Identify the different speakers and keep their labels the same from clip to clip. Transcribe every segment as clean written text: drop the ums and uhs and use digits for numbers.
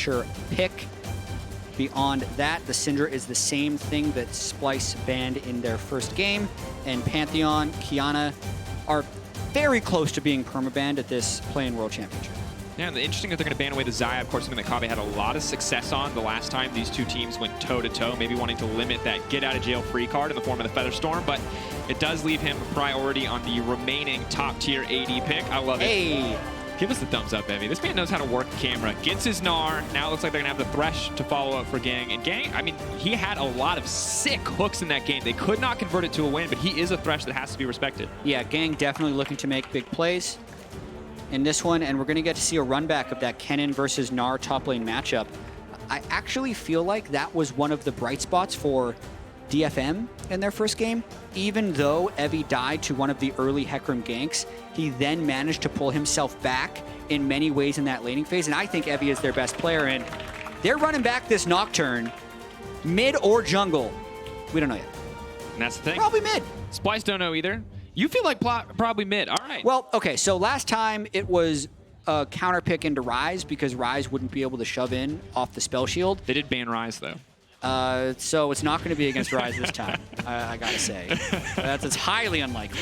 Speaker 1: signature pick. Beyond that, the Syndra is the same thing that Splyce banned in their first game, and Pantheon, Qiyana are very close to being permabanned at this Play-in World Championship.
Speaker 2: Yeah, and the interesting is they're going to ban away the Xayah, of course, something that Kobbe had a lot of success on the last time these two teams went toe-to-toe, maybe wanting to limit that get-out-of-jail-free card in the form of the Featherstorm, but it does leave him a priority on the remaining top-tier AD pick. I love it.
Speaker 1: Hey!
Speaker 2: Give us the thumbs up, Evi. This man knows how to work the camera. Gets his Gnar. Now it looks like they're going to have the Thresh to follow up for Gang. And Gang, I mean, he had a lot of sick hooks in that game. They could not convert it to a win, but he is a Thresh that has to be respected.
Speaker 1: Yeah, Gang definitely looking to make big plays in this one, and we're going to get to see a run back of that Kennen versus Gnar top lane matchup. I actually feel like that was one of the bright spots for DFM in their first game. Even though Evi died to one of the early Hecarim ganks, he then managed to pull himself back in many ways in that laning phase, and I think Evi is their best player, and they're running back this Nocturne, mid or jungle. We don't know yet.
Speaker 2: And that's the thing.
Speaker 1: Probably mid.
Speaker 2: Splyce don't know either. You feel like probably mid. All right.
Speaker 1: Well, okay, so last time it was a counter pick into Ryze because Ryze wouldn't be able to shove in off the spell shield.
Speaker 2: They did ban Ryze, though.
Speaker 1: So it's not going to be against Ryze this time, I gotta say. It's highly unlikely.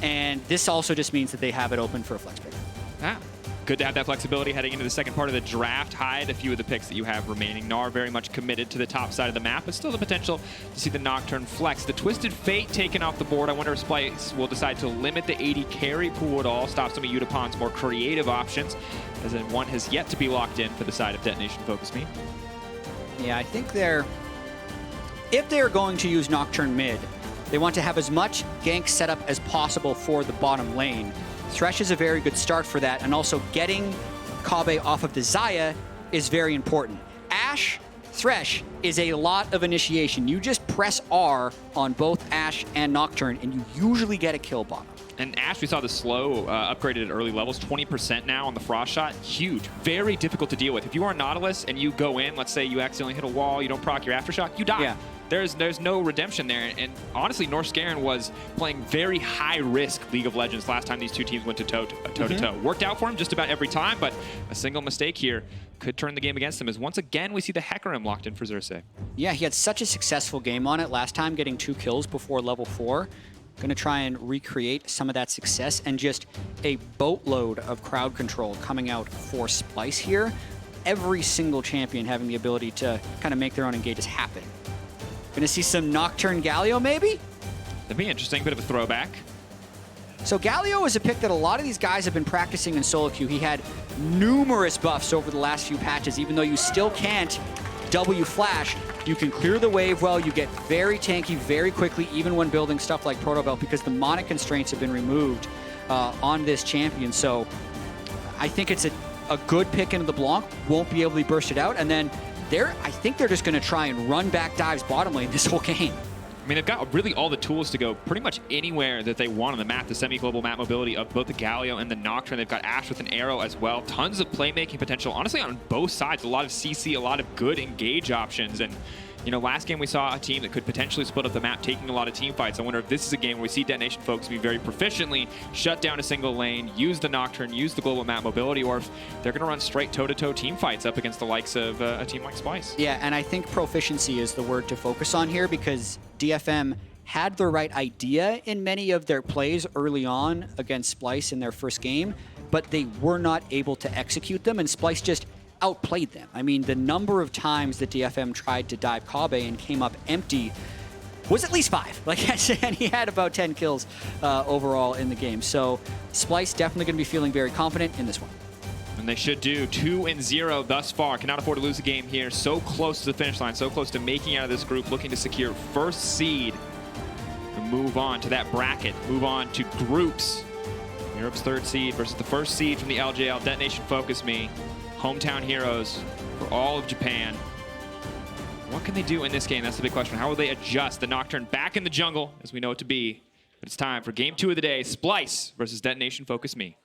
Speaker 1: And this also just means that they have it open for a flex pick.
Speaker 2: Ah, good to have that flexibility heading into the second part of the draft. Hide a few of the picks that you have remaining. Gnar very much committed to the top side of the map, but still the potential to see the Nocturne flex. The Twisted Fate taken off the board. I wonder if Splyce will decide to limit the AD carry pool at all, stop some of Yutapon's more creative options, as in one has yet to be locked in for the side of Detonation Focus Me.
Speaker 1: Yeah, I think if they're going to use Nocturne mid, they want to have as much gank setup as possible for the bottom lane. Thresh is a very good start for that, and also getting Kobbe off of the Xayah is very important. Ashe, Thresh is a lot of initiation. You just press R on both Ashe and Nocturne, and you usually get a kill bottom.
Speaker 2: And Ashe, we saw the slow upgraded at early levels, 20% now on the Frost Shot. Huge. Very difficult to deal with. If you are Nautilus and you go in, let's say you accidentally hit a wall, you don't proc your Aftershock, you die. Yeah. There's no redemption there. And honestly, Norskeren was playing very high-risk League of Legends last time these two teams went toe-to-toe. Worked out for him just about every time, but a single mistake here could turn the game against him, as once again we see the Hecarim locked in for Xerxe.
Speaker 1: Yeah, he had such a successful game on it last time, getting 2 kills before level 4. Going to try and recreate some of that success, and just a boatload of crowd control coming out for Splyce here. Every single champion having the ability to kind of make their own engages happen. Going to see some Nocturne Galio, maybe?
Speaker 2: That'd be interesting, bit of a throwback.
Speaker 1: So Galio is a pick that a lot of these guys have been practicing in solo queue. He had numerous buffs over the last few patches, even though you still can't W flash. You can clear the wave well, you get very tanky very quickly, even when building stuff like Proto Belt, because the mana constraints have been removed on this champion. So I think it's a good pick into the LeBlanc, won't be able to be bursted out, and then I think they're just going to try and run back dives bottom lane this whole game.
Speaker 2: I mean, they've got really all the tools to go pretty much anywhere that they want on the map. The semi-global map mobility of both the Galio and the Nocturne. They've got Ashe with an arrow as well. Tons of playmaking potential, honestly, on both sides. A lot of CC, a lot of good engage options. And, you know, last game we saw a team that could potentially split up the map, taking a lot of team fights. I wonder if this is a game where we see Detonation folks be very proficiently shut down a single lane, use the Nocturne, use the global map mobility, or if they're going to run straight toe-to-toe team fights up against the likes of a team like Splyce.
Speaker 1: Yeah, and I think proficiency is the word to focus on here, because DFM had the right idea in many of their plays early on against Splyce in their first game, but they were not able to execute them, and Splyce just outplayed them. I mean, the number of times that DFM tried to dive Kobbe and came up empty was at least 5. Like I said, and he had about 10 kills overall in the game. So Splyce definitely going to be feeling very confident in this one.
Speaker 2: And they should do. 2-0 thus far. Cannot afford to lose a game here. So close to the finish line, so close to making out of this group, looking to secure first seed and move on to that bracket, move on to groups. Europe's 3rd seed versus the 1st seed from the LJL. Detonation Focus Me. Hometown heroes for all of Japan. What can they do in this game? That's the big question. How will they adjust? The Nocturne back in the jungle, as we know it to be. But it's time for game 2 of the day. Splyce versus Detonation Focus Me.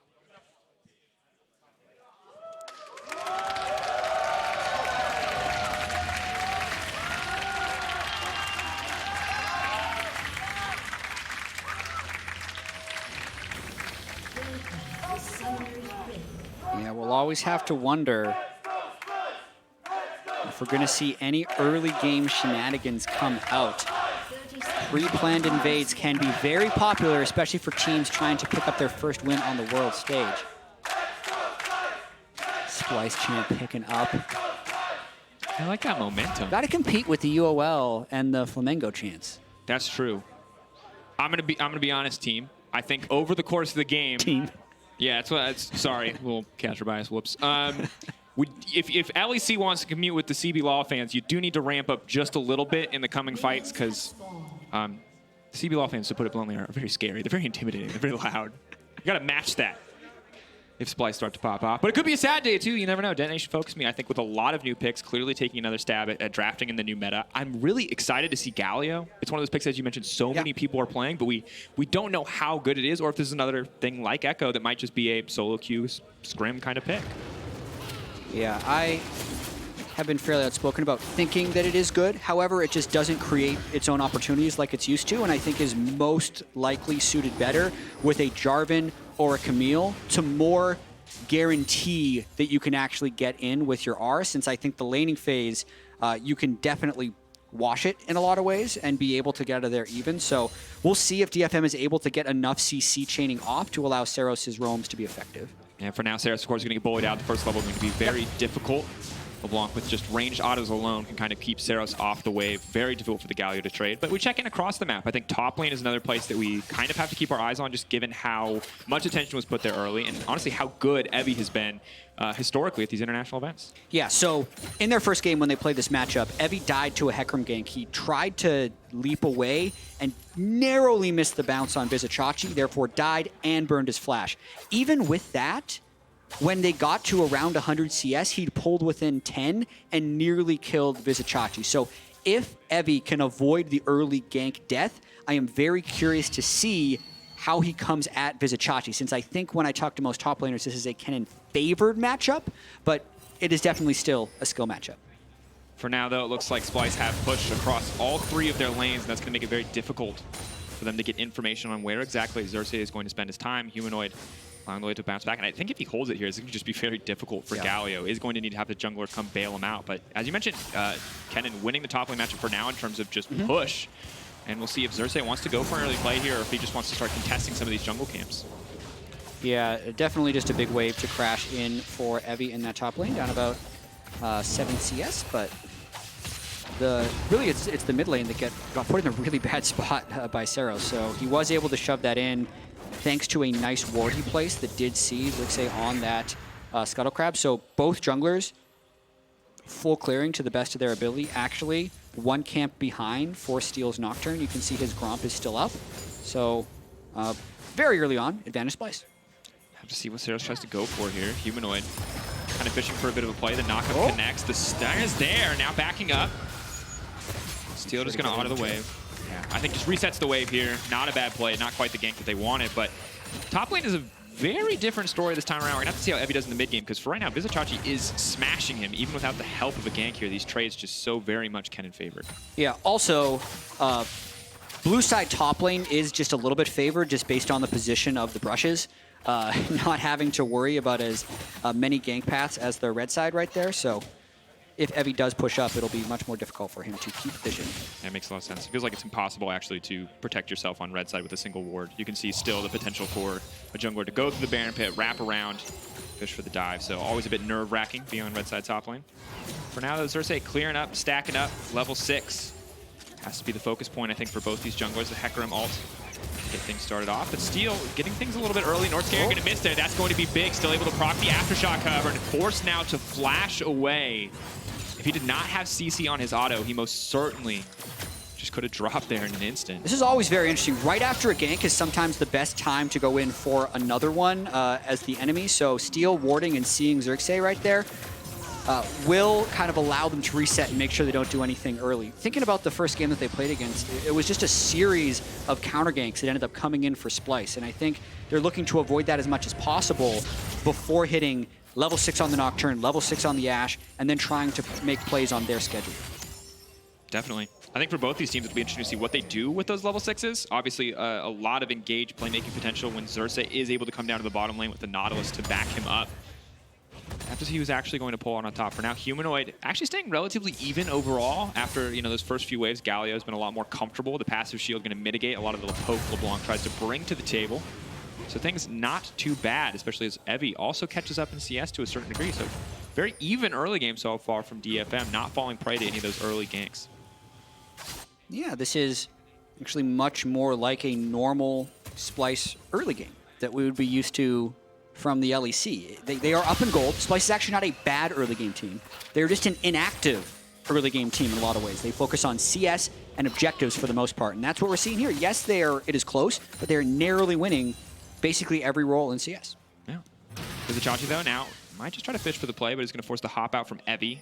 Speaker 1: Yeah, we'll always have to wonder if we're going to see any early game shenanigans come out. Pre-planned invades can be very popular, especially for teams trying to pick up their first win on the world stage. Splyce champ picking up.
Speaker 2: I like that momentum.
Speaker 1: Got to compete with the UOL and the Flamengo chants.
Speaker 2: That's true. I'm gonna be honest, team. I think over the course of the game, yeah, that's what. Sorry, little catcher bias. Whoops. If LEC wants to commute with the CB Law fans, you do need to ramp up just a little bit in the coming fights because CB Law fans, to put it bluntly, are very scary. They're very intimidating. They're very loud. You got to match that if Splyce start to pop off. But it could be a sad day, too. You never know. Detonation Focus Me, I think, with a lot of new picks, clearly taking another stab at drafting in the new meta. I'm really excited to see Galio. It's one of those picks, as you mentioned, so many people are playing, but we don't know how good it is or if this is another thing like Echo that might just be a solo queue scrim kind of pick.
Speaker 1: Yeah, I have been fairly outspoken about thinking that it is good. However, it just doesn't create its own opportunities like it's used to, and I think is most likely suited better with a Jarvan or a Camille to more guarantee that you can actually get in with your R, since I think the laning phase, you can definitely wash it in a lot of ways and be able to get out of there even. So we'll see if DFM is able to get enough CC chaining off to allow Ceros' roams to be effective.
Speaker 2: And for now, Ceros, of course, is going to get bullied out. The first level is going to be very difficult. LeBlanc with just ranged autos alone can kind of keep Ceros off the wave. Very difficult for the Galio to trade. But we check in across the map. I think top lane is another place that we kind of have to keep our eyes on, just given how much attention was put there early and honestly how good Evi has been historically at these international events. Yeah,
Speaker 1: so in their first game when they played this matchup, Evi died to a Hecarim gank. He tried to leap away and narrowly missed the bounce on Vizicsacsi, therefore died and burned his flash. Even with that, when they got to around 100 CS, he'd pulled within 10 and nearly killed Vizicsacsi. So if Evi can avoid the early gank death, I am very curious to see how he comes at Vizicsacsi, since I think when I talk to most top laners, this is a Kennen favored matchup, but it is definitely still a skill matchup.
Speaker 2: For now, though, it looks like Splyce have pushed across all three of their lanes, and that's going to make it very difficult for them to get information on where exactly Xerxe is going to spend his time. Humanoid on the way to bounce back, and I think if he holds it here, it's going to just be very difficult for Galio. He's going to need to have the jungler come bail him out. But as you mentioned, Kennen winning the top lane matchup for now in terms of just push. And we'll see if Xerxe wants to go for an early play here or if he just wants to start contesting some of these jungle camps.
Speaker 1: Yeah, definitely just a big wave to crash in for Evi in that top lane, down about 7 CS, but really it's the mid lane that got put in a really bad spot by Ceros. So he was able to shove that in thanks to a nice ward he placed that did see Xerxe on that Scuttle Crab. So both junglers full clearing to the best of their ability. Actually, one camp behind for Steel's Nocturne. You can see his Gromp is still up. So very early on, advantage Splyce.
Speaker 2: Have to see what Ceros tries to go for here. Humanoid kind of fishing for a bit of a play. The knockup connects. The stun is there. Now backing up. Steel just going to auto the wave. Yeah, I think just resets the wave here. Not a bad play. Not quite the gank that they wanted, but top lane is a very different story this time around. We're going to have to see how Evi does in the mid game, because for right now, Vizicsacsi is smashing him, even without the help of a gank here. These trades just so very much Kennen favored. Yeah,
Speaker 1: also, blue side top lane is just a little bit favored just based on the position of the brushes. Not having to worry about as many gank paths as the red side right there, so if Evi does push up, it'll be much more difficult for him to keep vision.
Speaker 2: That makes a lot of sense. It feels like it's impossible, actually, to protect yourself on red side with a single ward. You can see still the potential for a jungler to go through the Baron pit, wrap around, fish for the dive. So always a bit nerve-wracking being on red side top lane. For now, though, Xerxe clearing up, stacking up, level 6. Has to be the focus point, I think, for both these junglers. The Hecarim ult to get things started off. But Steel getting things a little bit early. Norskeren going to miss there. That's going to be big. Still able to proc the Aftershock, however, and forced now to flash away. If he did not have CC on his auto, he most certainly just could have dropped there in an instant.
Speaker 1: This is always very interesting. Right after a gank is sometimes the best time to go in for another one as the enemy. So Steel warding and seeing Xerxe right there will kind of allow them to reset and make sure they don't do anything early. Thinking about the first game that they played against, it was just a series of counter ganks that ended up coming in for Splyce. And I think they're looking to avoid that as much as possible before hitting level 6 on the Nocturne, level 6 on the Ashe, and then trying to make plays on their schedule.
Speaker 2: Definitely. I think for both these teams, it'll be interesting to see what they do with those level 6s. Obviously, a lot of engaged playmaking potential when Xerxe is able to come down to the bottom lane with the Nautilus to back him up. After he was actually going to pull on top. For now, Humanoid actually staying relatively even overall after, you know, those first few waves. Galio has been a lot more comfortable. The passive shield going to mitigate a lot of the poke LeBlanc tries to bring to the table. So things not too bad, especially as Evi also catches up in CS to a certain degree. So very even early game so far from DFM, not falling prey to any of those early ganks.
Speaker 1: Yeah, this is actually much more like a normal Splyce early game that we would be used to from the LEC. They are up in gold. Splyce is actually not a bad early game team. They're just an inactive early game team in a lot of ways. They focus on CS and objectives for the most part, and that's what we're seeing here. Yes, it is close, but they're narrowly winning basically every role in CS.
Speaker 2: Yeah. Vizicsacsi, though, now might just try to fish for the play, but he's going to force the hop out from Evi.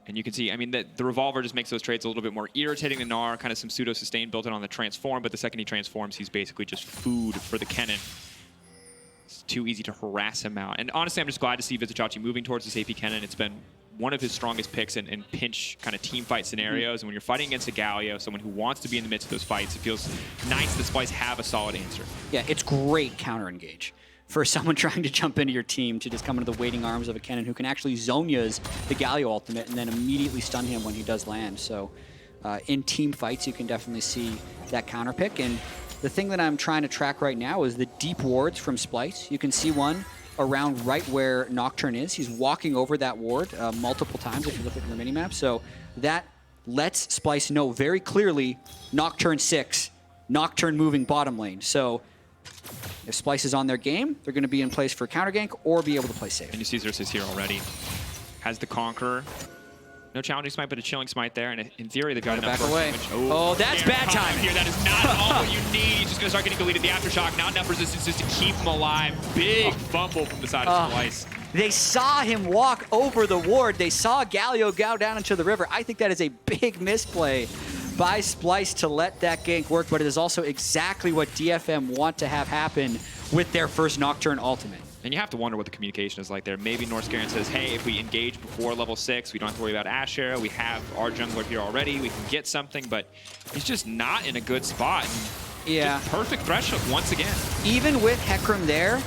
Speaker 2: And you can see, I mean, the Revolver just makes those trades a little bit more irritating than Gnar, kind of some pseudo-sustain built in on the transform, but the second he transforms, he's basically just food for the Kennen. It's too easy to harass him out. And honestly, I'm just glad to see Vizicsacsi moving towards this AP Kennen. It's been one of his strongest picks in pinch kind of team fight scenarios. And when you're fighting against a Galio, someone who wants to be in the midst of those fights, it feels nice that Splyce have a solid answer.
Speaker 1: Yeah, it's great counter-engage for someone trying to jump into your team to just come into the waiting arms of a Kennen who can actually Zhonya's the Galio ultimate and then immediately stun him when he does land. So in team fights, you can definitely see that counter pick. And the thing that I'm trying to track right now is the deep wards from Splyce. You can see one around right where Nocturne is. He's walking over that ward multiple times if you look at the minimap. So that lets Splyce know very clearly Nocturne 6, Nocturne moving bottom lane. So if Splyce is on their game, they're going to be in place for counter gank or be able to play safe.
Speaker 2: And you see Xerxe is here already. Has the Conqueror. No challenging smite, but a chilling smite there. And in theory, they've got enough
Speaker 1: back away. Oh, that's bad timing.
Speaker 2: Here. That is not all you need. He's just going to start getting deleted. The Aftershock, not enough resistance just to keep him alive. Big fumble from the side of Splyce.
Speaker 1: They saw him walk over the ward. They saw Galio go down into the river. I think that is a big misplay by Splyce to let that gank work, but it is also exactly what DFM want to have happen with their first Nocturne ultimate.
Speaker 2: And you have to wonder what the communication is like there. Maybe Norskeren says, hey, if we engage before level 6, we don't have to worry about Ashe Arrow. We have our jungler here already. We can get something, but he's just not in a good spot.
Speaker 1: Yeah.
Speaker 2: Just perfect Thresh hook once again.
Speaker 1: Even with Hecarim there,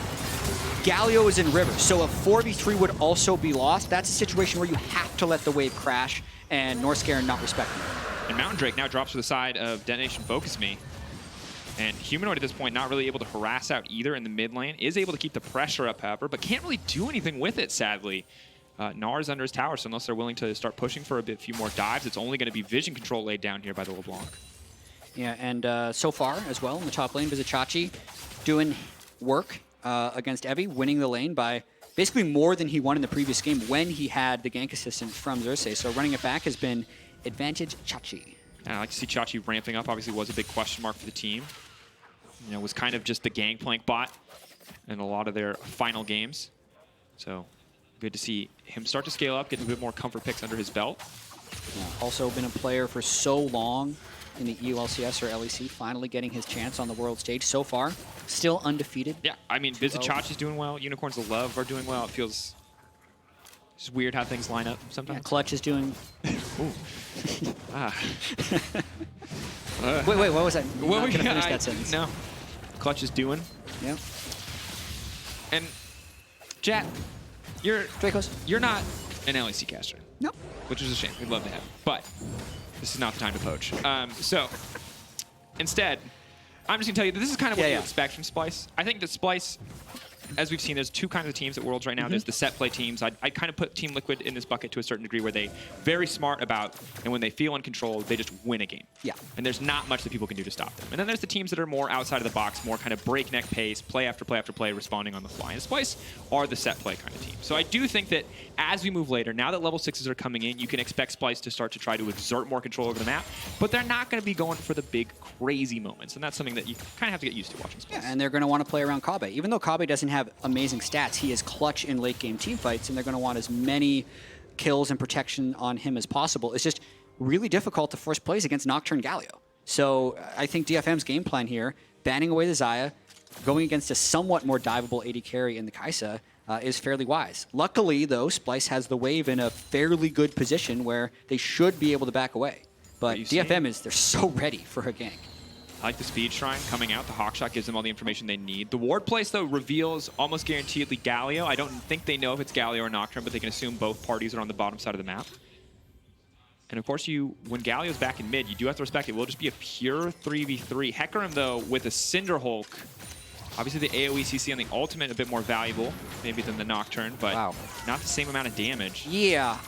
Speaker 1: Galio is in river, so a 4v3 would also be lost. That's a situation where you have to let the wave crash, and Norskeren not respecting it.
Speaker 2: And Mountain Drake now drops to the side of Detonation Focus Me. And Humanoid at this point not really able to harass out either in the mid lane. Is able to keep the pressure up, however, but can't really do anything with it, sadly. Gnar is under his tower, so unless they're willing to start pushing for a few more dives, it's only going to be vision control laid down here by the LeBlanc.
Speaker 1: Yeah, and so far as well in the top lane, Vizicsacsi doing work against Evi, winning the lane by basically more than he won in the previous game when he had the gank assistance from Xerxe. So running it back has been advantage Chachi.
Speaker 2: And I like to see Chachi ramping up. Obviously was a big question mark for the team. You know, was kind of just the gangplank bot in a lot of their final games. So good to see him start to scale up, getting a bit more comfort picks under his belt.
Speaker 1: Yeah, also been a player for so long in the EULCS or LEC, finally getting his chance on the world stage so far. Still undefeated.
Speaker 2: Yeah, I mean, Vizicsacsi's doing well. Unicorns of Love are doing well. It feels just weird how things line up sometimes.
Speaker 1: Yeah, Clutch is doing...
Speaker 2: Wait,
Speaker 1: what was that?
Speaker 2: What
Speaker 1: I'm not gonna finish that sentence.
Speaker 2: No. Clutch is doing.
Speaker 1: Yeah.
Speaker 2: And Jatt, you're
Speaker 1: Drakos.
Speaker 2: not an LEC caster.
Speaker 1: No.
Speaker 2: Which is a shame. We'd love to have. But this is not the time to poach. So instead, I'm just gonna tell you that this is kind of what you expect from Splyce. I think that Splyce, as we've seen, there's two kinds of teams at Worlds right now. There's the set play teams. I kind of put Team Liquid in this bucket to a certain degree where they very smart about, and when they feel in control, they just win a game.
Speaker 1: Yeah.
Speaker 2: And there's not much that people can do to stop them. And then there's the teams that are more outside of the box, more kind of breakneck pace, play after play after play, responding on the fly. And Splyce are the set play kind of team. So I do think that as we move later, now that level 6s are coming in, you can expect Splyce to start to try to exert more control over the map, but they're not going to be going for the big, crazy moments. And that's something that you kind of have to get used to watching Splyce.
Speaker 1: Yeah, and they're going to want to play around Kobbe. Even though Kobbe doesn't have amazing stats, he is clutch in late game team fights, and they're going to want as many kills and protection on him as possible. It's just really difficult to force plays against Nocturne Galio. So I think DFM's game plan here, banning away the Xayah, going against a somewhat more diveable AD carry in the Kaisa, is fairly wise. Luckily, though, Splyce has the wave in a fairly good position where they should be able to back away. But DFM they're so ready for a gank.
Speaker 2: I like the Speed Shrine coming out. The Hawkshot gives them all the information they need. The ward place, though, reveals almost guaranteedly Galio. I don't think they know if it's Galio or Nocturne, but they can assume both parties are on the bottom side of the map. And of course, when Galio's back in mid, you do have to respect it. It will just be a pure 3v3. Hecarim, though, with a Cinderhulk. Obviously, the AoE CC on the ultimate a bit more valuable, maybe than the Nocturne, but not the same amount of damage.
Speaker 1: Yeah,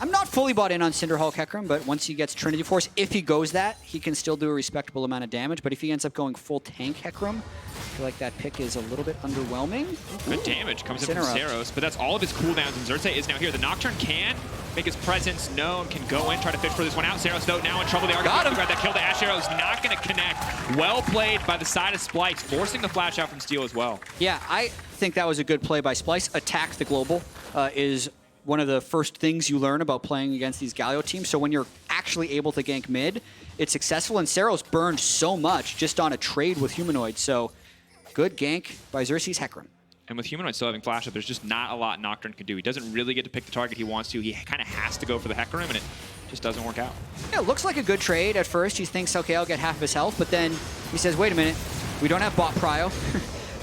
Speaker 1: I'm not fully bought in on Cinderhulk Hecarim, but once he gets Trinity Force, if he goes that, he can still do a respectable amount of damage. But if he ends up going full tank Hecarim, I feel like that pick is a little bit underwhelming.
Speaker 2: Good damage comes in from Ceros, but that's all of his cooldowns, and Xerxe is now here. The Nocturne can make his presence known, can go in, try to fish for this one out. Ceros, though, now in trouble. They are going to grab that kill. The Ashe Arrow is not going to connect. Well played by the side of Splyce, forcing the flash out from Steel as well.
Speaker 1: Yeah, I think that was a good play by Splyce. Attack the global is one of the first things you learn about playing against these Galio teams. So when you're actually able to gank mid, it's successful. And Ceros burned so much just on a trade with Humanoid. So good gank by Xerxes Hecarim.
Speaker 2: And with Humanoid still having flash up, there's just not a lot Nocturne can do. He doesn't really get to pick the target he wants to. He kind of has to go for the Hecarim, and it just doesn't work out. Yeah,
Speaker 1: it looks like a good trade at first. He thinks, okay, I'll get half of his health. But then he says, wait a minute, we don't have bot prio.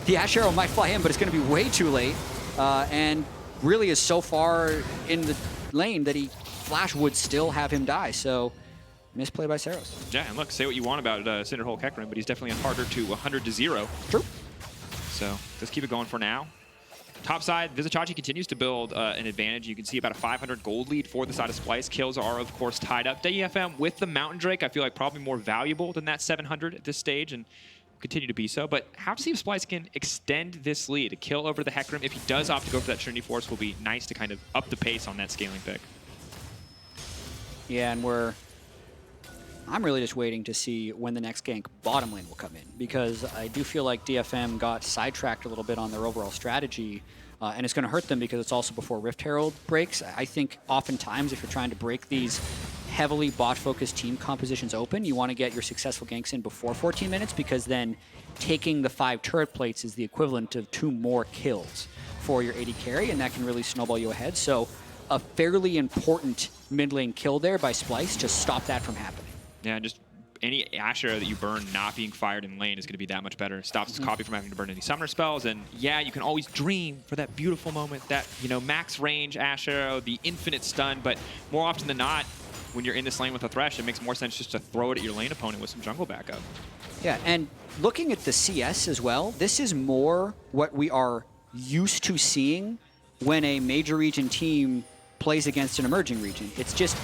Speaker 1: The Ashe Arrow might fly in, but it's going to be way too late. And really is so far in the lane that Flash would still have him die. So misplay by Ceros.
Speaker 2: Yeah, and look, say what you want about Cinderhulk Hecarim, but he's definitely a harder to 100-0.
Speaker 1: True.
Speaker 2: So let's keep it going for now. Top side, Vizicsacsi continues to build an advantage. You can see about a 500 gold lead for the side of Splyce. Kills are, of course, tied up. DFM with the Mountain Drake, I feel like probably more valuable than that 700 at this stage, and continue to be so. But how to see if Splyce can extend this lead. A kill over the Hecarim, if he does opt to go for that Trinity Force, will be nice to kind of up the pace on that scaling pick.
Speaker 1: Yeah, and I'm really just waiting to see when the next gank bottom lane will come in, because I do feel like DFM got sidetracked a little bit on their overall strategy, and it's going to hurt them because it's also before Rift Herald breaks. I think oftentimes if you're trying to break these heavily bot-focused team compositions open, you want to get your successful ganks in before 14 minutes, because then taking the 5 turret plates is the equivalent of 2 more kills for your AD carry, and that can really snowball you ahead. So a fairly important mid lane kill there by Splyce to stop that from happening.
Speaker 2: Yeah, just any Ashe Arrow that you burn not being fired in lane is going to be that much better. Stops Kobbe from having to burn any summoner spells, and yeah, you can always dream for that beautiful moment, that, you know, max range Ashe Arrow, the infinite stun, but more often than not, when you're in this lane with a Thresh, it makes more sense just to throw it at your lane opponent with some jungle backup.
Speaker 1: Yeah, and looking at the CS as well, this is more what we are used to seeing when a major region team plays against an emerging region. It's just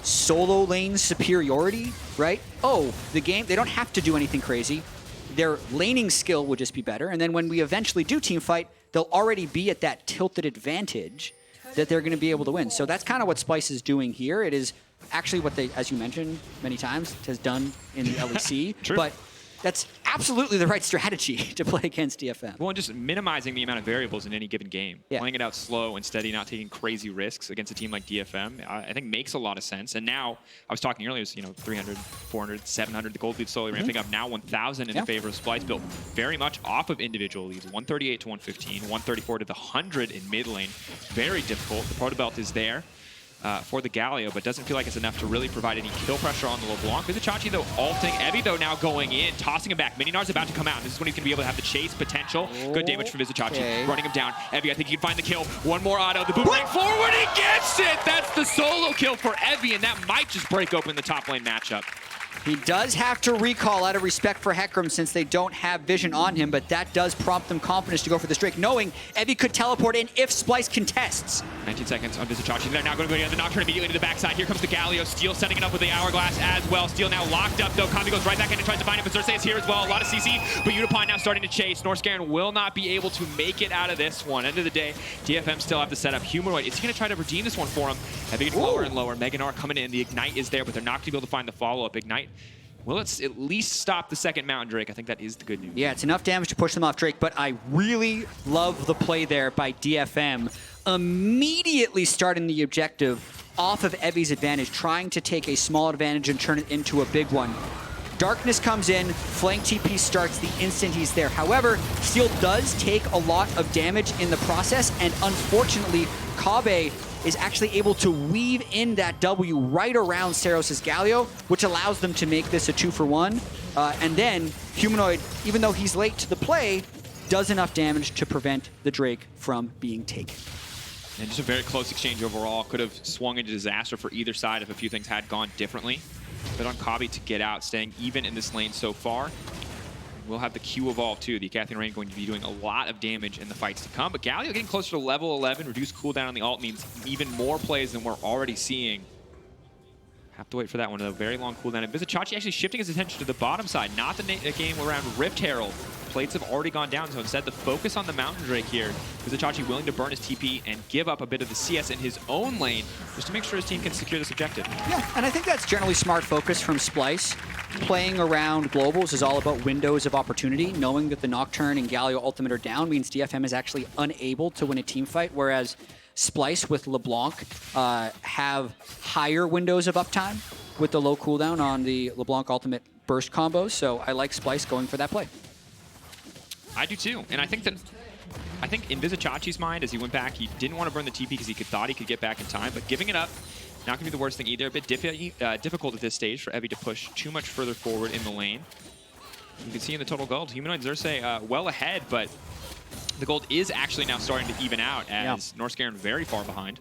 Speaker 1: solo lane superiority, right? Oh, the game, they don't have to do anything crazy. Their laning skill would just be better. And then when we eventually do team fight, they'll already be at that tilted advantage that they're going to be able to win. So that's kind of what Splyce is doing here. It is actually what they, as you mentioned many times, has done in the LEC.
Speaker 2: True.
Speaker 1: But that's absolutely the right strategy to play against DFM.
Speaker 2: Well, and just minimizing the amount of variables in any given game.
Speaker 1: Yeah.
Speaker 2: Playing it out slow and steady, not taking crazy risks against a team like DFM, I think makes a lot of sense. And now, I was talking earlier, it was, 300, 400, 700, the gold lead slowly ramping up. Now 1,000 in favor of Splyce, built very much off of individual leads. 138 to 115, 134 to the 100 in mid lane. Very difficult. The Proto Belt is there for the Galio, but doesn't feel like it's enough to really provide any kill pressure on the LeBlanc. Vizicsacsi, though, ulting. Evi, though, now going in, tossing him back. Mini Gnar's about to come out, and this is when he's going to be able to have the chase potential. Good damage from Vizicsacsi, running him down. Evi, I think he can find the kill. One more auto. The boomerang forward, he gets it! That's the solo kill for Evi, and that might just break open the top lane matchup.
Speaker 1: He does have to recall out of respect for Hecarim since they don't have vision on him, but that does prompt them confidence to go for this Drake, knowing Evi could teleport in if Splyce contests. 19
Speaker 2: seconds on Vizicsacsi. They're now going to go to the Nocturne immediately to the backside. Here comes the Galio. Steel setting it up with the Hourglass as well. Steel now locked up, though. Kobbe goes right back in and tries to find him, but Xerxe is here as well. A lot of CC, but Yutapon now starting to chase. Norskeren will not be able to make it out of this one. End of the day, DFM still have to set up Humanoid. Is he going to try to redeem this one for him? Heavy gets lower and lower. Evi Gnar coming in. The Ignite is there, but they're not going to be able to find the follow-up. Ignite, well, let's at least stop the second Mountain Drake. I think that is the good news.
Speaker 1: Yeah, it's enough damage to push them off Drake, but I really love the play there by DFM. Immediately starting the objective off of Evi's advantage, trying to take a small advantage and turn it into a big one. Darkness comes in, flank TP starts the instant he's there. However, Steel does take a lot of damage in the process, and unfortunately, Kobbe is actually able to weave in that W right around Ceros Galio, which allows them to make this a 2-for-1. And then Humanoid, even though he's late to the play, does enough damage to prevent the Drake from being taken.
Speaker 2: And just a very close exchange overall. Could have swung into disaster for either side if a few things had gone differently. But on Kobbe to get out, staying even in this lane so far. We'll have the Q evolve too. The Hecarim Rain going to be doing a lot of damage in the fights to come. But Galio getting closer to level 11, reduced cooldown on the ult means even more plays than we're already seeing. Have to wait for that one, a very long cooldown. And Vizicsacsi actually shifting his attention to the bottom side, not the game around Rift Herald. Plates have already gone down, so instead the focus on the Mountain Drake here. Vizicsacsi willing to burn his TP and give up a bit of the CS in his own lane just to make sure his team can secure this objective.
Speaker 1: Yeah, and I think that's generally smart focus from Splyce. Playing around globals is all about windows of opportunity. Knowing that the Nocturne and Galio ultimate are down means DFM is actually unable to win a team fight, whereas Splyce with LeBlanc have higher windows of uptime with the low cooldown on the LeBlanc ultimate burst combos, so I like Splyce going for that play.
Speaker 2: I do too, and I think in Vizicsacsi's mind, as he went back, he didn't want to burn the TP because he thought he could get back in time, but giving it up, not going to be the worst thing either. A bit difficult at this stage for Evi to push too much further forward in the lane. You can see in the total gold, Humanoid Xerxe well ahead, but the gold is actually now starting to even out as Norskeren very far behind.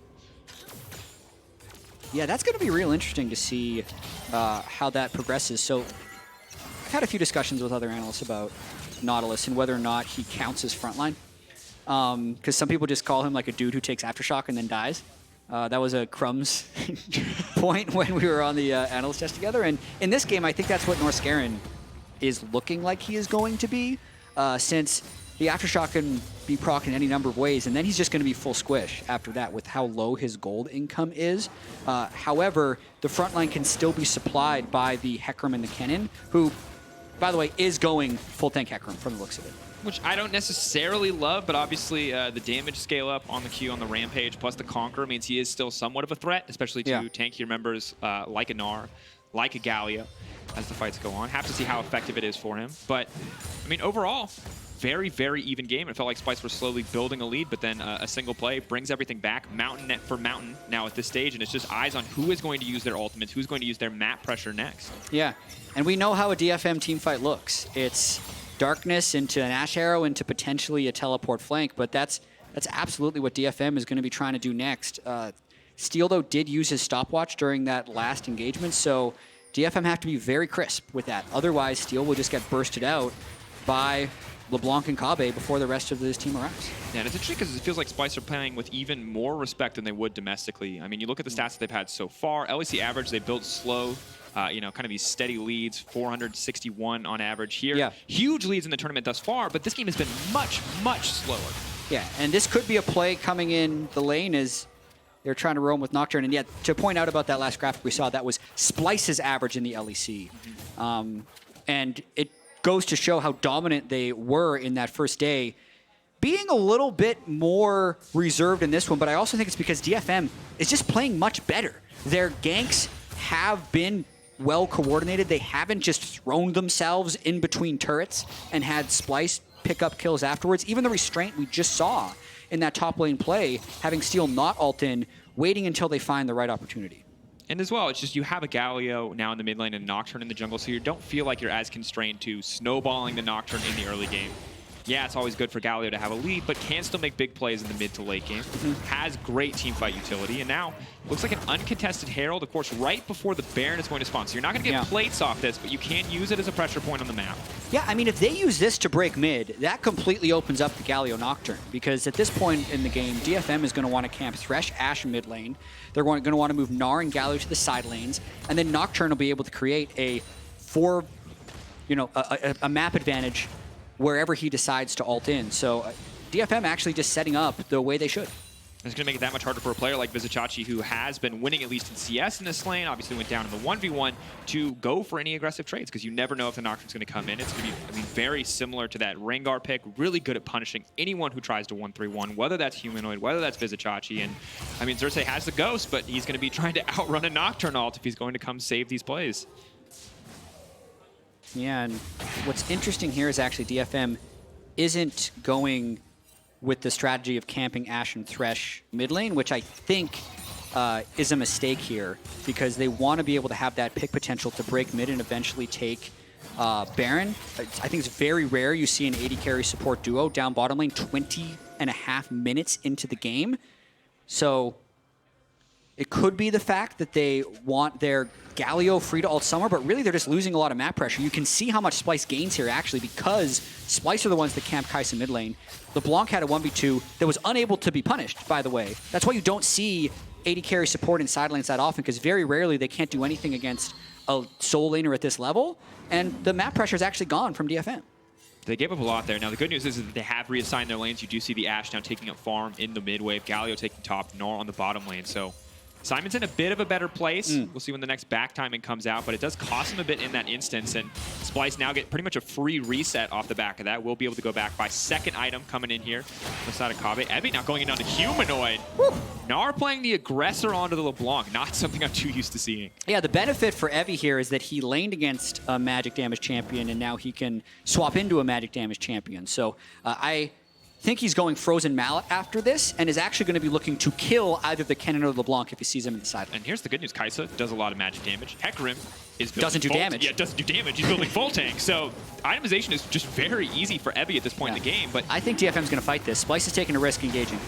Speaker 1: Yeah, that's going to be real interesting to see how that progresses. So I've had a few discussions with other analysts about Nautilus and whether or not he counts as frontline. Because some people just call him like a dude who takes Aftershock and then dies. That was a Crumbs point when we were on the analyst test together. And in this game, I think that's what Norskeren is looking like he is going to be, since the Aftershock can be proc in any number of ways, and then he's just going to be full squish after that with how low his gold income is. However, the frontline can still be supplied by the Hecarim and the Kennen, who, by the way, is going full tank Hecarim from the looks of it.
Speaker 2: Which I don't necessarily love, but obviously the damage scale up on the Q on the Rampage plus the Conqueror means he is still somewhat of a threat, especially to tankier members like a Gnar, like a Galio, as the fights go on. Have to see how effective it is for him. But, I mean, overall, very, very even game. It felt like Splyce were slowly building a lead, but then a single play brings everything back. Mountain net for Mountain now at this stage, and it's just eyes on who is going to use their ultimates, who's going to use their map pressure next. Yeah,
Speaker 1: and we know how a DFM teamfight looks. It's darkness into an Ashe Arrow into potentially a teleport flank, but that's absolutely what DFM is going to be trying to do next. Steel, though, did use his stopwatch during that last engagement, so DFM have to be very crisp with that. Otherwise, Steel will just get bursted out by LeBlanc and Kobbe before the rest of this team arrives.
Speaker 2: Yeah, and it's interesting because it feels like Splyce are playing with even more respect than they would domestically. I mean, you look at the stats that they've had so far. LEC average, they built slow, you know, kind of these steady leads, 461 on average here.
Speaker 1: Yeah.
Speaker 2: Huge leads in the tournament thus far, but this game has been much, much slower.
Speaker 1: Yeah, and this could be a play coming in the lane as they're trying to roam with Nocturne. And yet, to point out about that last graphic we saw, that was Splyce's average in the LEC. And it goes to show how dominant they were in that first day, being a little bit more reserved in this one, but I also think it's because DFM is just playing much better. Their ganks have been well coordinated. They haven't just thrown themselves in between turrets and had Splyce pick up kills afterwards. Even the restraint we just saw in that top lane play, having Steel not ult in, waiting until they find the right opportunity.
Speaker 2: And as well, it's just you have a Galio now in the mid lane and Nocturne in the jungle, so you don't feel like you're as constrained to snowballing the Nocturne in the early game. Yeah, it's always good for Galio to have a lead, but can still make big plays in the mid to late game. Has great teamfight utility, and now looks like an uncontested Herald, of course, right before the Baron is going to spawn. So you're not going to get plates off this, but you can use it as a pressure point on the map.
Speaker 1: Yeah, I mean, if they use this to break mid, that completely opens up the Galio Nocturne, because at this point in the game, DFM is going to want to camp Thresh, Ashe mid lane. They're going to want to move Gnar and Galio to the side lanes, and then Nocturne will be able to create a a map advantage wherever he decides to ult in. So DFM actually just setting up the way they should.
Speaker 2: It's going to make it that much harder for a player like Vizicsacsi, who has been winning at least in CS in this lane, obviously went down in the 1v1, to go for any aggressive trades, because you never know if the Nocturne's going to come in. It's going to be, I mean, very similar to that Rengar pick, really good at punishing anyone who tries to 1-3-1, whether that's Humanoid, whether that's Vizicsacsi. And I mean, Xerxe has the Ghost, but he's going to be trying to outrun a Nocturne ult if he's going to come save these plays.
Speaker 1: Yeah, and what's interesting here is actually DFM isn't going with the strategy of camping Ashe and Thresh mid lane, which I think is a mistake here because they want to be able to have that pick potential to break mid and eventually take Baron. I think it's very rare you see an AD carry support duo down bottom lane 20.5 minutes into the game. So it could be the fact that they want their Galio free to ult somewhere, but really they're just losing a lot of map pressure. You can see how much Splyce gains here actually because Splyce are the ones that camp Kaisa mid lane. LeBlanc had a 1v2 that was unable to be punished, by the way. That's why you don't see AD carry support in side lanes that often, because very rarely they can't do anything against a solo laner at this level, and the map pressure is actually gone from DFM.
Speaker 2: They gave up a lot there. Now, the good news is that they have reassigned their lanes. You do see the Ashe now taking up farm in the mid wave, Galio taking top, Gnar on the bottom lane. So Simon's in a bit of a better place. We'll see when the next back timing comes out, but it does cost him a bit in that instance, and Splyce now get pretty much a free reset off the back of that. We'll be able to go back by second item coming in here on the side of Kobbe. Evi now going in on the Humanoid. Gnar playing the aggressor onto the LeBlanc, not something I'm too used to seeing. Yeah,
Speaker 1: the benefit for Evi here is that he laned against a magic damage champion, and now he can swap into a magic damage champion. So I think he's going Frozen Mallet after this and is actually going to be looking to kill either the Kennen or the LeBlanc if he sees him in the side.
Speaker 2: And here's the good news. Kaisa does a lot of magic damage. Hecarim is
Speaker 1: doesn't do damage.
Speaker 2: Yeah, doesn't do damage. He's building full tank. So itemization is just very easy for Evi at this point in the game. But
Speaker 1: I think DFM's going to fight this. Splyce is taking a risk engaging.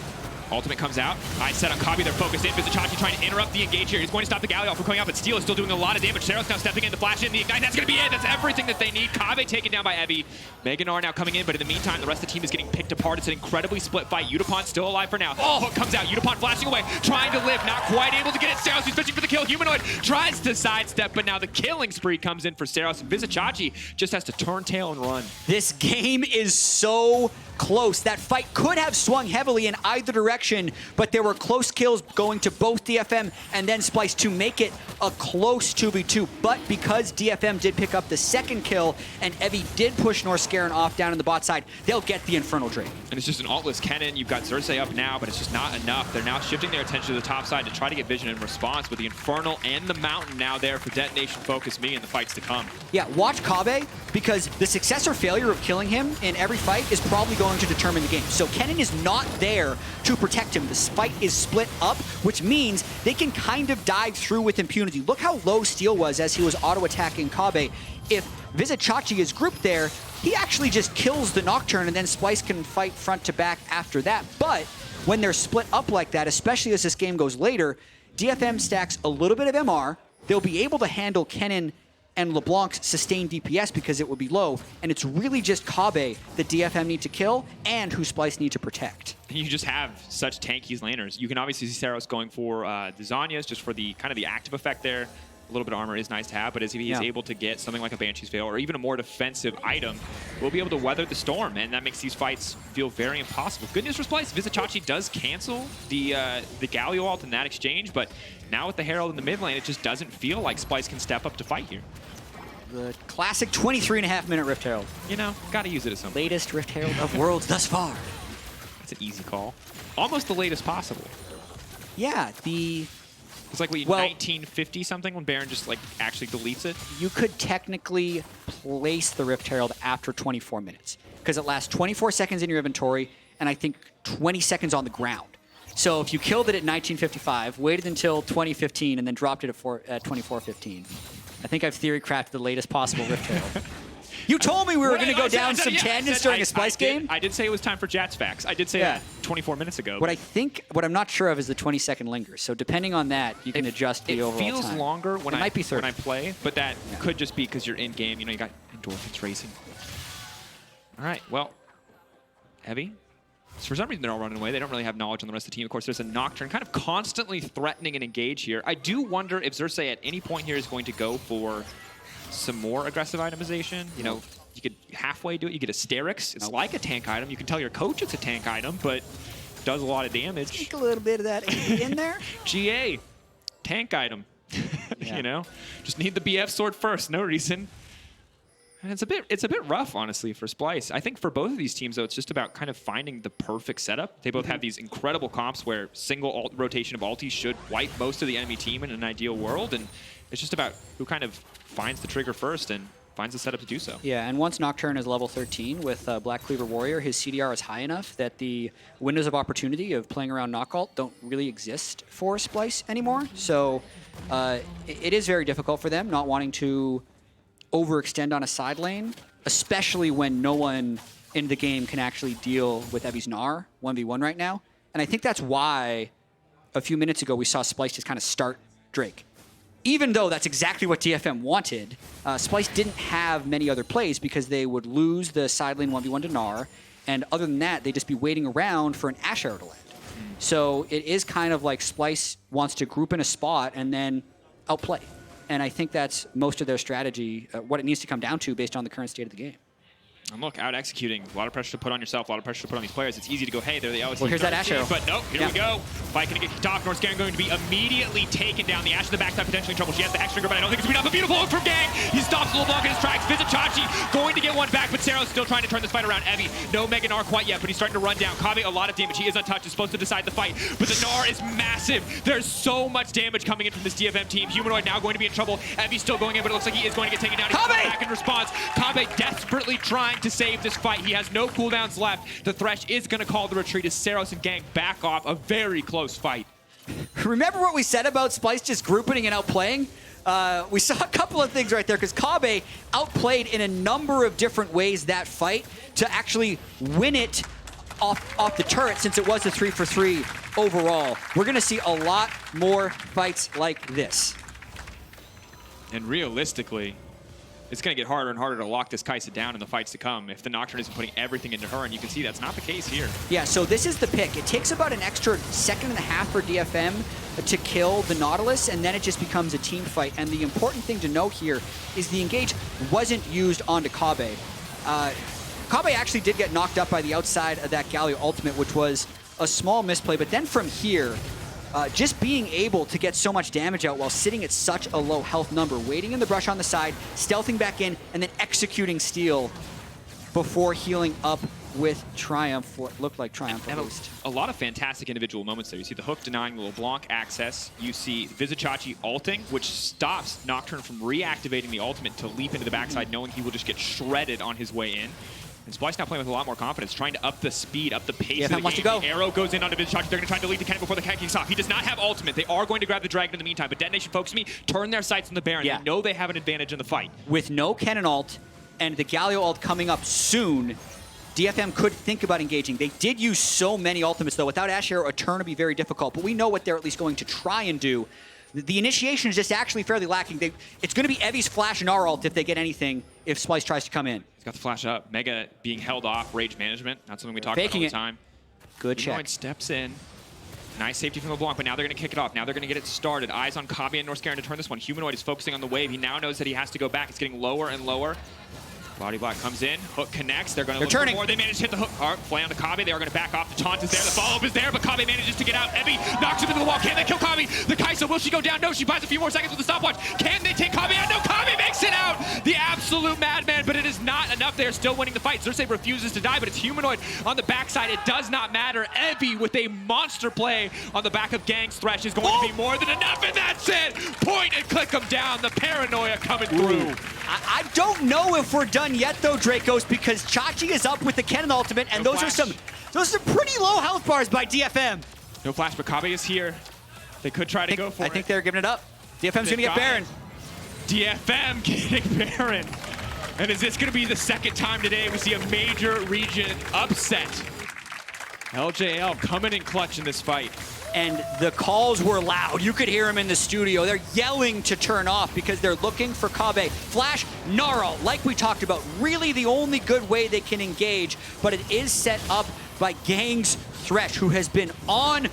Speaker 2: Ultimate comes out. I set on Kobbe. They're focused in. Vizicsacsi trying to interrupt the engage here. He's going to stop the Galio from coming out, but Steel is still doing a lot of damage. Ceros now stepping in to flash in the Ignite. That's going to be it. That's everything that they need. Kobbe taken down by Evi. Evi Gnar now coming in, but in the meantime, the rest of the team is getting picked apart. It's an incredibly split fight. Yutapon still alive for now. Oh, hook comes out. Yutapon flashing away, trying to live. Not quite able to get it. Ceros, who's fishing for the kill. Humanoid tries to sidestep, but now the killing spree comes in for Ceros. Vizicsacsi just has to turn tail and run.
Speaker 1: This game is so close. That fight could have swung heavily in either direction, but there were close kills going to both DFM and then Splyce to make it a close 2v2. But because DFM did pick up the second kill and Evi did push Norskeren off down in the bot side, they'll get the Infernal Drake.
Speaker 2: And it's just an altless Kennen. You've got Xerxe up now, but it's just not enough. They're now shifting their attention to the top side to try to get vision in response with the Infernal and the Mountain now there for Detonation Focus Me in the fights to come.
Speaker 1: Yeah, watch Kobbe, because the success or failure of killing him in every fight is probably going to determine the game. So Kennen is not there to protect him. The fight is split up, which means they can kind of dive through with impunity. Look how low Steel was as he was auto-attacking Kobbe. If Vizicsacsi is grouped there, he actually just kills the Nocturne, and then Splyce can fight front to back after that. But when they're split up like that, especially as this game goes later, DFM stacks a little bit of MR. They'll be able to handle Kennen and LeBlanc's sustained DPS because it will be low, and it's really just Kobbe that DFM need to kill and who Splyce need to protect.
Speaker 2: You just have such tanky laners. You can obviously see Ceros going for the Zhonya's just for the kind of the active effect there. A little bit of armor is nice to have, but as if he's able to get something like a Banshee's Veil or even a more defensive item, we'll be able to weather the storm, and that makes these fights feel very impossible. Good news for Splyce, Vizicsacsi does cancel the Galio ult in that exchange, but now with the Herald in the mid lane, it just doesn't feel like Splyce can step up to fight here.
Speaker 1: The classic 23.5-minute Rift Herald.
Speaker 2: You know, gotta use it as something.
Speaker 1: Latest Rift Herald of Worlds thus far.
Speaker 2: That's an easy call. Almost the latest possible.
Speaker 1: Yeah,
Speaker 2: It's like 1950 something when Baron just like actually deletes it.
Speaker 1: You could technically place the Rift Herald after 24 minutes because it lasts 24 seconds in your inventory and I think 20 seconds on the ground. So if you killed it at 1955, waited until 2015, and then dropped it at 24:15, I think I've theory crafted the latest possible Rift Herald. You told me we were going to go down some tangents during a Splyce game.
Speaker 2: I did say it was time for Jatt's facts. I did say that 24 minutes ago.
Speaker 1: What I'm not sure of is the 20-second linger. So depending on that, you can adjust the overall time.
Speaker 2: It feels longer when I play, but that
Speaker 1: Yeah.
Speaker 2: could just be because you're in game. You know, you got endorphins racing. All right, well, Evi. For some reason, they're all running away. They don't really have knowledge on the rest of the team. Of course, there's a Nocturne kind of constantly threatening an engage here. I do wonder if Xerxe at any point here is going to go for some more aggressive itemization. You know, you could halfway do it. You get a Xerxe. It's like a tank item. You can tell your coach it's a tank item, but does a lot of damage.
Speaker 1: Take a little bit of that in there.
Speaker 2: GA, tank item. You know, just need the BF sword first. No reason. And it's a bit rough, honestly, for Splyce. I think for both of these teams, though, it's just about kind of finding the perfect setup. They both have these incredible comps where single rotation of ultis should wipe most of the enemy team in an ideal world, and it's just about who kind of finds the trigger first. And finds the setup to do so.
Speaker 1: Yeah, and once Nocturne is level 13 with Black Cleaver Warrior, his CDR is high enough that the windows of opportunity of playing around Knockout don't really exist for Splyce anymore. So it is very difficult for them, not wanting to overextend on a side lane, especially when no one in the game can actually deal with Evi Gnar 1v1 right now. And I think that's why a few minutes ago we saw Splyce just kind of start Drake. Even though that's exactly what DFM wanted, Splyce didn't have many other plays because they would lose the side lane 1v1 to Gnar, and other than that, they'd just be waiting around for an Ashe arrow to land. So it is kind of like Splyce wants to group in a spot and then outplay. And I think that's most of their strategy, what it needs to come down to based on the current state of the game.
Speaker 2: And look, out executing. A lot of pressure to put on yourself, a lot of pressure to put on these players. It's easy to go, hey, they're the LEC.
Speaker 1: Well, here's that Ashe arrow.
Speaker 2: But nope, here we go. Fight gonna get kicked off. Norskeren going to be immediately taken down. The Ashe in the backside potentially in trouble. She has the extra grip, but I don't think it's enough. A beautiful hook from Gang. He stops LeBlanc in his tracks. Vizicsacsi going to get one back, but Ceros still trying to turn this fight around. Evi, no Mega Gnar quite yet, but he's starting to run down. Kobbe, a lot of damage. He is untouched. He's supposed to decide the fight, but the Gnar is massive. There's so much damage coming in from this DFM team. Humanoid now going to be in trouble. Evi still going in, but it looks like he is going to get taken down. He's back in response. Kobbe desperately trying to save this fight. He has no cooldowns left. The Thresh is going to call the retreat as Ceros and Gang back off. A very close fight.
Speaker 1: Remember what we said about Splyce just grouping and outplaying? We saw a couple of things right there because Kobbe outplayed in a number of different ways that fight to actually win it off the turret since it was a 3-for-3 overall. We're going to see a lot more fights like this.
Speaker 2: And realistically, it's going to get harder and harder to lock this Kaisa down in the fights to come if the Nocturne isn't putting everything into her, and you can see that's not the case here.
Speaker 1: Yeah, so this is the pick. It takes about an extra second and a half for DFM to kill the Nautilus, and then it just becomes a team fight. And the important thing to know here is the engage wasn't used onto Kobbe. Kobbe actually did get knocked up by the outside of that Galio ultimate, which was a small misplay, but then from here, just being able to get so much damage out while sitting at such a low health number, waiting in the brush on the side, stealthing back in, and then executing steal before healing up with Triumph, what looked like Triumph at least.
Speaker 2: A lot of fantastic individual moments there. You see the hook denying the LeBlanc access. You see Vizicsacsi ulting, which stops Nocturne from reactivating the ultimate to leap into the backside, knowing he will just get shredded on his way in. And Splyce now playing with a lot more confidence, trying to up the speed, up the pace of the game.
Speaker 1: Wants to go.
Speaker 2: The arrow goes in onto Vizicsacsi. They're going to try to delete the cannon before the cannon kicks off. He does not have ultimate. They are going to grab the dragon in the meantime, but Detonation, focus me, turn their sights on the Baron.
Speaker 1: Yeah.
Speaker 2: They know they have an advantage in the fight.
Speaker 1: With no Kennen ult and the Galio ult coming up soon, DFM could think about engaging. They did use so many ultimates, though. Without Ashe Arrow, a turn would be very difficult, but we know what they're at least going to try and do. The initiation is just actually fairly lacking. It's going to be Evi's flash and R ult if they get anything, if Splyce tries to come in.
Speaker 2: He's got the flash up. Mega being held off, rage management. Not something we talk about all the time.
Speaker 1: Good check.
Speaker 2: Humanoid steps in. Nice safety from LeBlanc, but now they're going to kick it off. Now they're going to get it started. Eyes on Kobbe and Norskeren to turn this one. Humanoid is focusing on the wave. He now knows that he has to go back. It's getting lower and lower. Body block comes in, hook connects, they're going to look for more. They manage to hit the hook. All right, play on the Kobbe, they are going to back off. The taunt is there, the follow-up is there, but Kobbe manages to get out. Evi knocks him into the wall. Can they kill Kobbe? The Kaisa, will she go down? No, she buys a few more seconds with the stopwatch. Can they take Kobbe out? No, Kobbe makes it out! The absolute madman, but it is not enough. They are still winning the fight. Xerxe refuses to die, but it's Humanoid on the backside. It does not matter. Evi with a monster play on the back of Gang's Thresh is going to be more than enough, and that's it! Point and click them down. The paranoia coming through.
Speaker 1: I don't know if we're done yet, though, Drakos, because Chachi is up with the Kennen ultimate, and those are some pretty low health bars by DFM.
Speaker 2: No flash, but Kobbe is here. They could try to go for it.
Speaker 1: I think they're giving it up. DFM's going to get Baron.
Speaker 2: DFM getting Baron. And is this going to be the second time today we see a major region upset? LJL coming in clutch in this fight.
Speaker 1: And the calls were loud. You could hear them in the studio. They're yelling to turn off because they're looking for Kobbe. Flash, Gnarl, like we talked about, really the only good way they can engage, but it is set up by Gang's Thresh, who has been on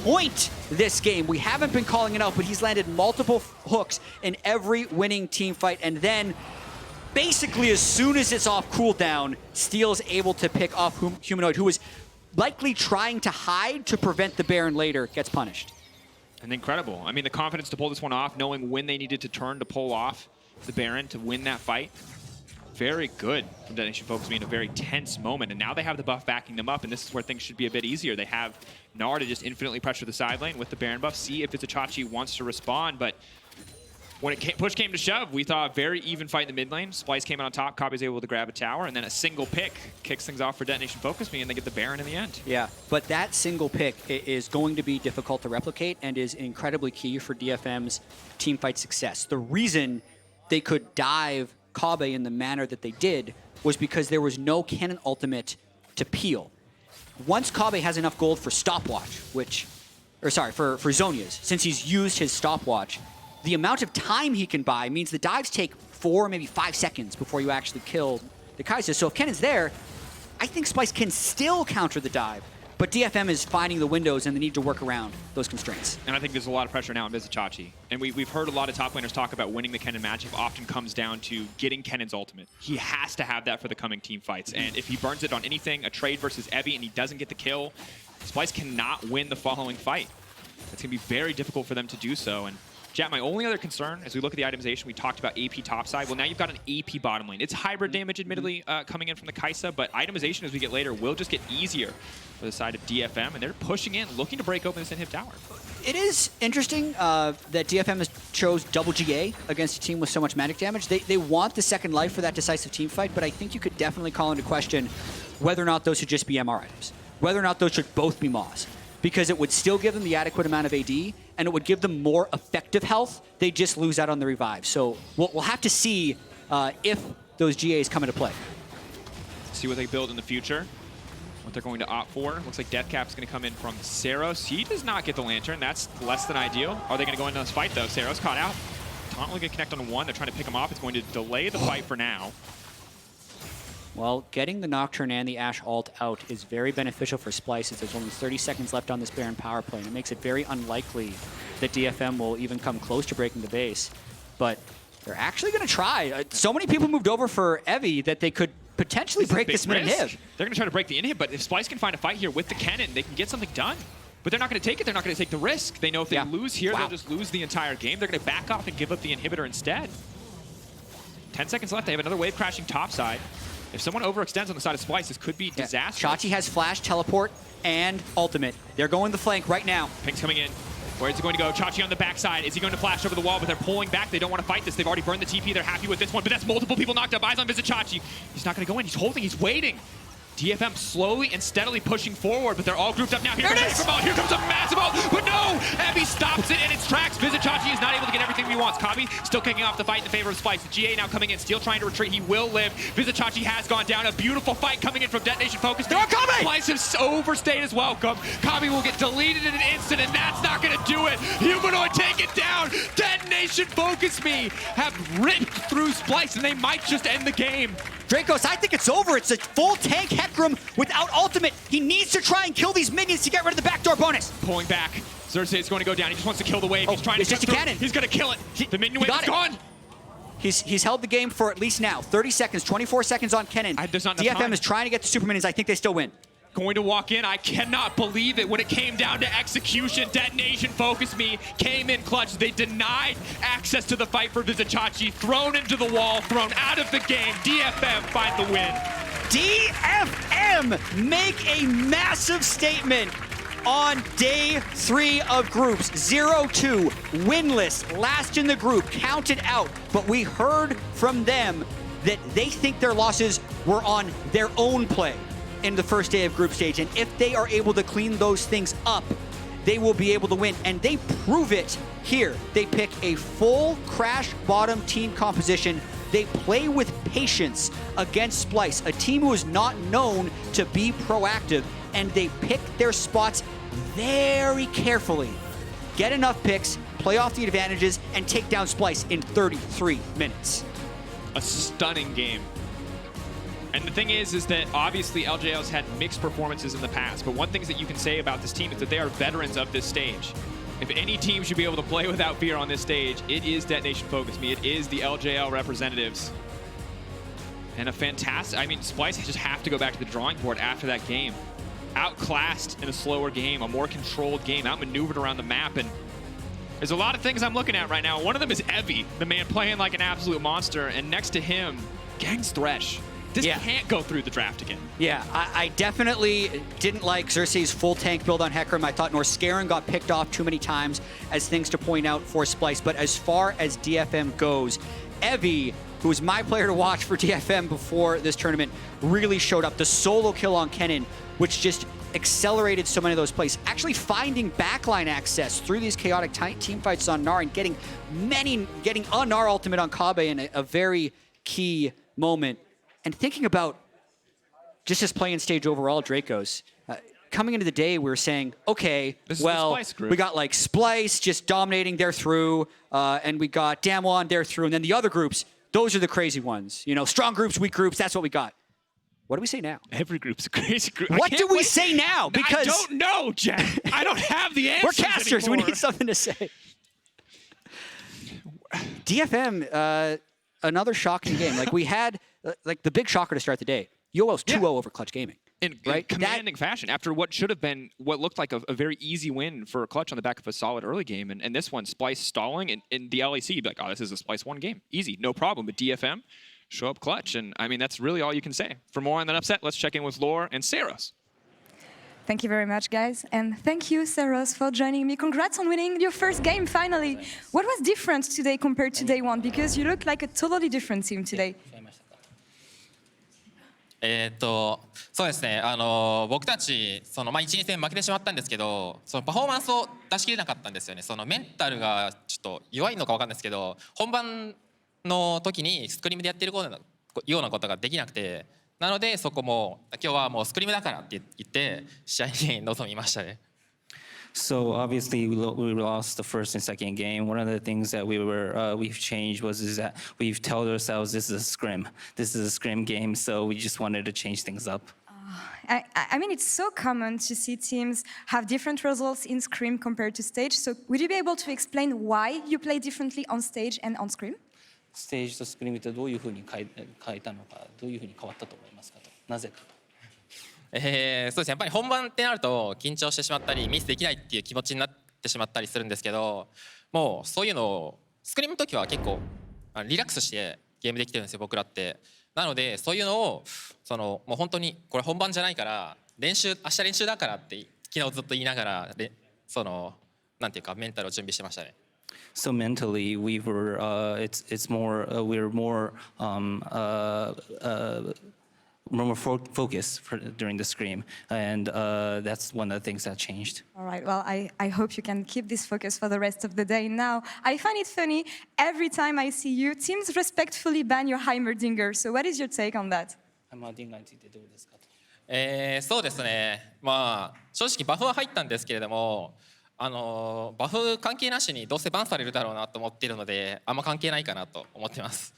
Speaker 1: point this game. We haven't been calling it out, but he's landed multiple hooks in every winning team fight, and then basically as soon as it's off cooldown, Steel's able to pick off Humanoid, who was likely trying to hide to prevent the Baron later, gets punished.
Speaker 2: And incredible. I mean, the confidence to pull this one off, knowing when they needed to turn to pull off the Baron to win that fight. Very good from Detonation Focus being a very tense moment. And now they have the buff backing them up, and this is where things should be a bit easier. They have Gnar to just infinitely pressure the side lane with the Baron buff, see if Vizicsacsi wants to respond, but when push came to shove, we thought a very even fight in the mid lane. Splyce came out on top, Kobbe was able to grab a tower, and then a single pick kicks things off for Detonation Focus Me, and they get the Baron in the end.
Speaker 1: Yeah, but that single pick is going to be difficult to replicate and is incredibly key for DFM's teamfight success. The reason they could dive Kobbe in the manner that they did was because there was no Kennen ultimate to peel. Once Kobbe has enough gold for stopwatch, for Zhonya's, since he's used his stopwatch, the amount of time he can buy means the dives take 4, maybe 5 seconds before you actually kill the Kaisa. So if Kennen's there, I think Splyce can still counter the dive, but DFM is finding the windows and they need to work around those constraints.
Speaker 2: And I think there's a lot of pressure now on Vizicsacsi. And we've heard a lot of top laners talk about winning the Kennen matchup often comes down to getting Kennen's ultimate. He has to have that for the coming team fights. And if he burns it on anything, a trade versus Evi, and he doesn't get the kill, Splyce cannot win the following fight. It's going to be very difficult for them to do so. And Jatt, my only other concern, as we look at the itemization, we talked about AP topside. Well, now you've got an AP bottom lane. It's hybrid damage, admittedly, coming in from the Kaisa, but itemization, as we get later, will just get easier for the side of DFM, and they're pushing in, looking to break open this inhib tower.
Speaker 1: It is interesting that DFM has chose double GA against a team with so much magic damage. They want the second life for that decisive team fight, but I think you could definitely call into question whether or not those should just be MR items, whether or not those should both be Maws, because it would still give them the adequate amount of AD, and it would give them more effective health. They just lose out on the revive. So we'll have to see if those GAs come into play.
Speaker 2: See what they build in the future, what they're going to opt for. Looks like Deathcap's going to come in from Ceros. He does not get the Lantern. That's less than ideal. Are they going to go into this fight, though? Ceros caught out. Taunt only going to connect on one. They're trying to pick him off. It's going to delay the fight for now.
Speaker 1: Well, getting the Nocturne and the Ashe ult out is very beneficial for Splyce, as there's only 30 seconds left on this Baron power play, and it makes it very unlikely that DFM will even come close to breaking the base. But they're actually going to try. So many people moved over for Evi that they could potentially break this mid-inhib.
Speaker 2: They're going to try to break the inhib, but if Splyce can find a fight here with the Kennen, they can get something done. But they're not going to take it. They're not going to take the risk. They know if they lose here, they'll just lose the entire game. They're going to back off and give up the inhibitor instead. 10 seconds left. They have another wave crashing topside. If someone overextends on the side of Splyce, this could be disastrous.
Speaker 1: Chachi has flash, teleport, and ultimate. They're going the flank right now.
Speaker 2: Pink's coming in. Where is he going to go? Chachi on the backside. Is he going to flash over the wall? But they're pulling back. They don't want to fight this. They've already burned the TP. They're happy with this one. But that's multiple people knocked up. Eyes on Vizicsacsi. He's not going to go in. He's holding. He's waiting. DFM slowly and steadily pushing forward, but they're all grouped up now. Here comes a massive ult, but no! Evi stops it in its tracks. Vizicsacsi is not able to get everything he wants. Kobbe still kicking off the fight in favor of Splyce. The GA now coming in, Steel trying to retreat. He will live. Vizicsacsi has gone down. A beautiful fight coming in from Detonation Focus.
Speaker 1: They're on Kobbe!
Speaker 2: Splyce has overstayed his welcome. Kobbe will get deleted in an instant, and that's not going to do it. Humanoid take it down. Detonation Focus Me have ripped through Splyce, and they might just end the game.
Speaker 1: Drakos, I think it's over. It's a full tank Hecarim without ultimate. He needs to try and kill these minions to get rid of the backdoor bonus.
Speaker 2: Pulling back. Xerxe is going to go down. He just wants to kill the wave. He's trying to
Speaker 1: just a cannon.
Speaker 2: He's going to kill it. The minion wave is gone.
Speaker 1: He's held the game for at least now. 30 seconds, 24 seconds on Kennen.
Speaker 2: There's not enough
Speaker 1: DFM
Speaker 2: time.
Speaker 1: is trying to get the super minions. I think they still win.
Speaker 2: Going to walk in. I cannot believe it. When it came down to execution, Detonation Focus Me came in clutch. They denied access to the fight for Vizicsacsi. Thrown into the wall, thrown out of the game. DFM find the win.
Speaker 1: DFM make a massive statement on day 3 of groups. 0-2, winless, last in the group, counted out. But we heard from them that they think their losses were on their own play in the first day of group stage, and if they are able to clean those things up, they will be able to win, and they prove it here. They pick a full crash bottom team composition. They play with patience against Splyce, a team who is not known to be proactive, and they pick their spots very carefully. Get enough picks, play off the advantages, and take down Splyce in 33 minutes.
Speaker 2: A stunning game. And the thing is that obviously LJL's had mixed performances in the past, but one thing that you can say about this team is that they are veterans of this stage. If any team should be able to play without fear on this stage, it is Detonation Focus Me. It is the LJL representatives. And a fantastic, I mean, Splyce just have to go back to the drawing board after that game. Outclassed in a slower game, a more controlled game, outmaneuvered around the map, and there's a lot of things I'm looking at right now. One of them is Evi, the man playing like an absolute monster, and next to him, Gang's Thresh. This
Speaker 1: Yeah.
Speaker 2: can't go through the draft again.
Speaker 1: Yeah, I definitely didn't like Xerxe's full tank build on Hecarim. I thought Norskeren got picked off too many times as things to point out for Splyce. But as far as DFM goes, Evi, who was my player to watch for DFM before this tournament, really showed up. The solo kill on Kennen, which just accelerated so many of those plays. Actually finding backline access through these chaotic team fights on Gnar and getting a Gnar ultimate on Kobbe in a very key moment. And thinking about just his playing stage overall, Drakos, coming into the day, we were saying, okay, well, we got like Splyce just dominating their through, and we got Damwon there through, and then the other groups, those are the crazy ones. You know, strong groups, weak groups, that's what we got. What do we say now?
Speaker 2: Every group's a crazy group.
Speaker 1: What do we say now? Because
Speaker 2: I don't know, Jack. I don't have the answers.
Speaker 1: We're casters.
Speaker 2: Anymore.
Speaker 1: We need something to say. DFM, another shocking game. Like we had, like the big shocker to start the day. YOLO's 2-0 over Clutch Gaming.
Speaker 2: In
Speaker 1: right?
Speaker 2: commanding fashion after what should have been what looked like a very easy win for Clutch on the back of a solid early game. And this one, Splyce stalling, and in the LEC, you'd be like, oh, this is a Splyce 1 game. Easy, no problem. But DFM, show up clutch. And I mean, that's really all you can say. For more on that upset, let's check in with Lore and Ceros.
Speaker 3: Thank you very much, guys. And thank you, Ceros, for joining me. Congrats on winning your first game, finally. What was different today compared to day one? Because you look like a totally different team today.
Speaker 4: そうですね、僕たち1、2戦負けてしまったんですけど、そのパフォーマンスを出し切れなかったんですよね。そのメンタルがちょっと弱いのか分かんないですけど、本番の時にスクリームでやってるようなことができなくて、なのでそこも今日はもうスクリームだからって言って試合に臨みましたね。
Speaker 5: So obviously we lost the first and second game. One of the things that we've changed is that we've told ourselves this is a scrim. This is a scrim game, so we just wanted to change things up.
Speaker 3: I mean, it's so common to see teams have different results in scrim compared to stage. So would you be able to explain why you play differently on stage and on scrim?
Speaker 5: ステージとスクリームってどういうふうに変えたのか、どういうふうに変わったと思いますかと、なぜかと。
Speaker 4: そうですね、やっぱり本番ってなると緊張してしまったりミスできないっていう気持ちになってしまったりするんですけど、もうそういうのをスクリームの時は結構リラックスしてゲームできてるんですよ、僕らって。なのでそういうのをもう本当にこれ本番じゃないから明日練習だからって昨日ずっと言いながらなんていうかメンタルを準備してましたね。
Speaker 5: So mentally, it's more we're more focused during the scream, and that's one of the things that changed.
Speaker 3: All right, well, I hope you can keep this focus for the rest of the day. Now, I find it funny, every time I see you, teams respectfully ban your Heimerdinger. So what is your take on that?
Speaker 5: ハイマーディンガーについてどうですかと。
Speaker 4: そうですね、まあ正直バフは入ったんですけれども、バフ関係なしにどうせバンされるだろうなと思っているので、あんま関係ないかなと思ってます。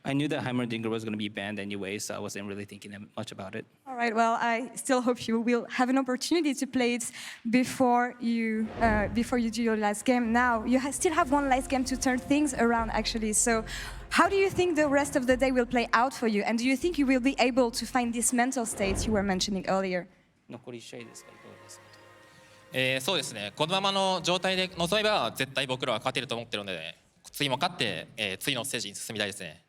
Speaker 5: I knew that Heimerdinger was going to be banned anyway, so I wasn't really thinking much about it.
Speaker 3: All right, well, I still hope you will have an opportunity to play it before you do your last game. Now, you still have one last game to turn things around, actually. So, how do you think the rest of the day will play out for you? And do you think you will be able to find this mental state you were mentioning earlier?
Speaker 5: 残り1試合ですか、どうですかと。
Speaker 4: そうですね、このままの状態で臨めば絶対僕らは勝てると思ってるので、次も勝って、次のステージに進みたいですね。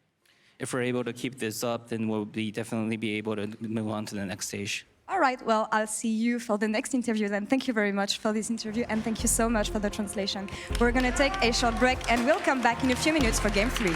Speaker 5: If we're able to keep this up, then we'll definitely be able to move on to the next stage.
Speaker 3: All right, well, I'll see you for the next interview then. Thank you very much for this interview, and thank you so much for the translation. We're going to take a short break, and we'll come back in a few minutes for Game 3.